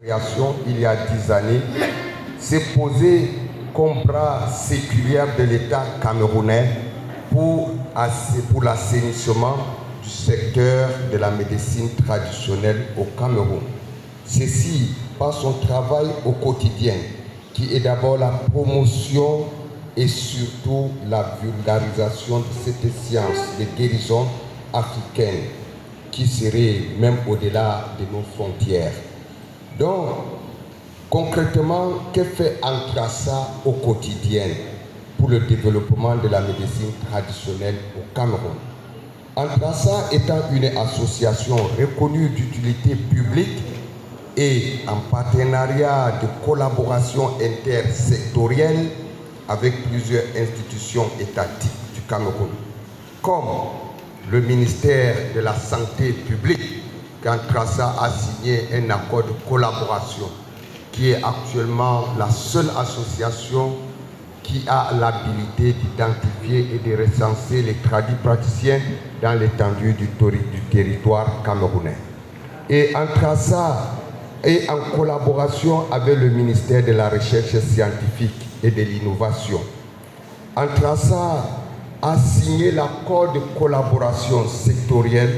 création il y a 10 années s'est posé comme bras séculaire de l'État camerounais pour l'assainissement du secteur de la médecine traditionnelle au Cameroun. Ceci par son travail au quotidien, qui est d'abord la promotion et surtout la vulgarisation de cette science de guérison africaine qui serait même au-delà de nos frontières. Donc, concrètement, que fait Antrassa au quotidien pour le développement de la médecine traditionnelle au Cameroun? Antrassa étant une association reconnue d'utilité publique et en partenariat de collaboration intersectorielle avec plusieurs institutions étatiques du Cameroun, comme le ministère de la Santé publique, qu'Antrassa a signé un accord de collaboration qui est actuellement la seule association qui a l'habilité d'identifier et de recenser les praticiens dans l'étendue du territoire camerounais. Et Antrassa est en collaboration avec le ministère de la Recherche scientifique et de l'innovation. Antrassa a signé l'accord de collaboration sectorielle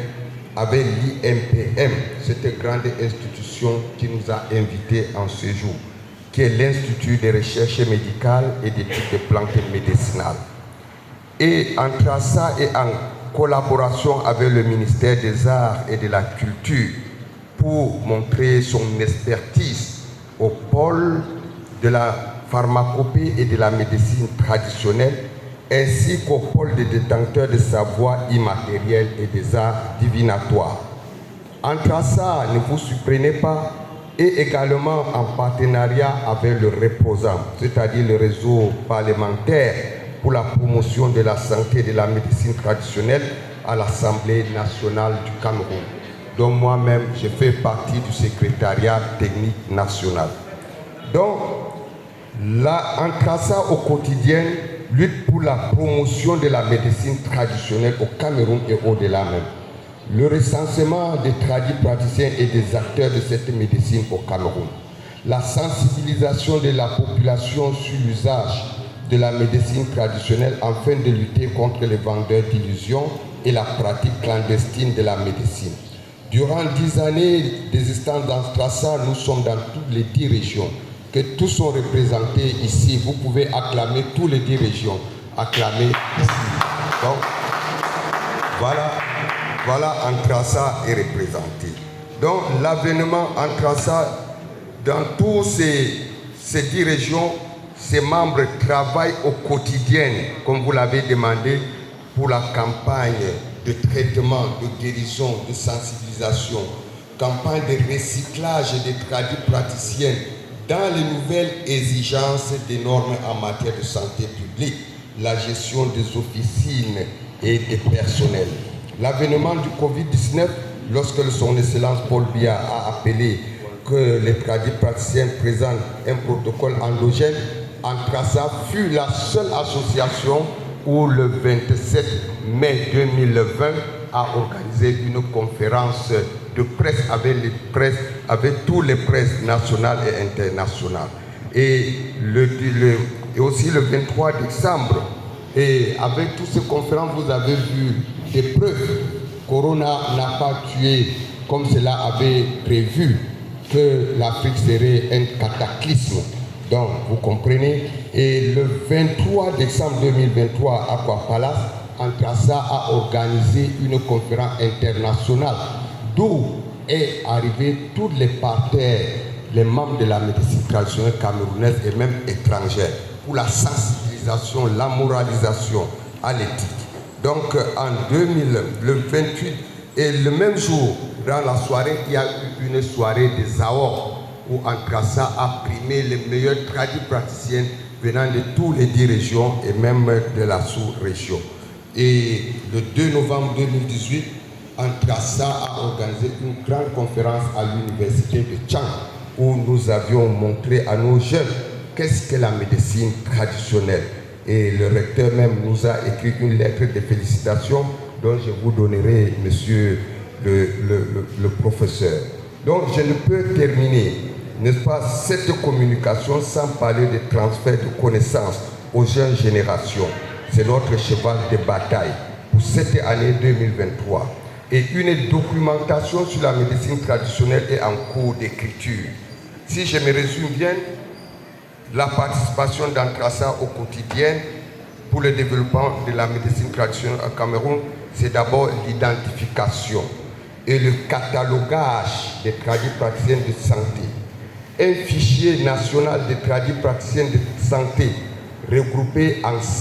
avec l'IMPM, cette grande institution qui nous a invités en séjour, qui est l'Institut de recherche médicale et d'études de plantes médicinales. Et Antrassa est en collaboration avec le ministère des Arts et de la Culture pour montrer son expertise au pôle de la pharmacopée et de la médecine traditionnelle, ainsi qu'au pôle des détenteurs de savoir immatériel et des arts divinatoires. Antrassa, ne vous surprenez pas, est également en partenariat avec le REPOSAM, c'est-à-dire le réseau parlementaire pour la promotion de la santé et de la médecine traditionnelle à l'Assemblée nationale du Cameroun, dont moi-même je fais partie du secrétariat technique national. Donc, Antrassa au quotidien lutte pour la promotion de la médecine traditionnelle au Cameroun et au-delà même. Le recensement des praticiens et des acteurs de cette médecine au Cameroun. La sensibilisation de la population sur l'usage de la médecine traditionnelle afin de lutter contre les vendeurs d'illusions et la pratique clandestine de la médecine. Durant 10 années d'existence d'Antrassa, nous sommes dans toutes les 10 régions, que tous sont représentés ici. Vous pouvez acclamer tous les 10 régions. Acclamer ici. Donc, voilà Antrassa est représenté. Donc, l'avènement Antrassa, dans tous ces 10 régions, ses membres travaillent au quotidien, comme vous l'avez demandé, pour la campagne de traitement, de guérison, de sensibilisation, campagne de recyclage des praticiens dans les nouvelles exigences des normes en matière de santé publique, la gestion des officines et des personnels. L'avènement du Covid-19, lorsque son Excellence Paul Biya a appelé que les praticiens présentent un protocole endogène, Antrassa fut la seule association où le 27 mai 2020 a organisé une conférence de presse avec toutes les presses nationales et internationales. Et aussi le 23 décembre, et avec toutes ces conférences, vous avez vu des preuves. Corona n'a pas tué, comme cela avait prévu, que l'Afrique serait un cataclysme. Donc, vous comprenez. Et le 23 décembre 2023, à Aqua Palace, Antrassa a organisé une conférence internationale d'où est arrivé tous les partenaires, les membres de la médecine traditionnelle camerounaise et même étrangère, pour la sensibilisation, la moralisation à l'éthique. Donc, le 28, et le même jour, dans la soirée, il y a eu une soirée des AOR, où Antrassa a primé les meilleurs praticiens venant de toutes les 10 régions et même de la sous-région. Et le 2 novembre 2018, Antrassa a organisé une grande conférence à l'université de Tchang, où nous avions montré à nos jeunes qu'est-ce que la médecine traditionnelle. Et le recteur même nous a écrit une lettre de félicitations dont je vous donnerai, monsieur le professeur. Donc je ne peux terminer n'est-ce pas, cette communication sans parler de transfert de connaissances aux jeunes générations. C'est notre cheval de bataille pour cette année 2023. Et une documentation sur la médecine traditionnelle est en cours d'écriture. Si je me résume bien, la participation d'Antrassa au quotidien pour le développement de la médecine traditionnelle au Cameroun, c'est d'abord l'identification et le catalogage des tradipraticiens de santé. Un fichier national des tradipraticiens de santé regroupé en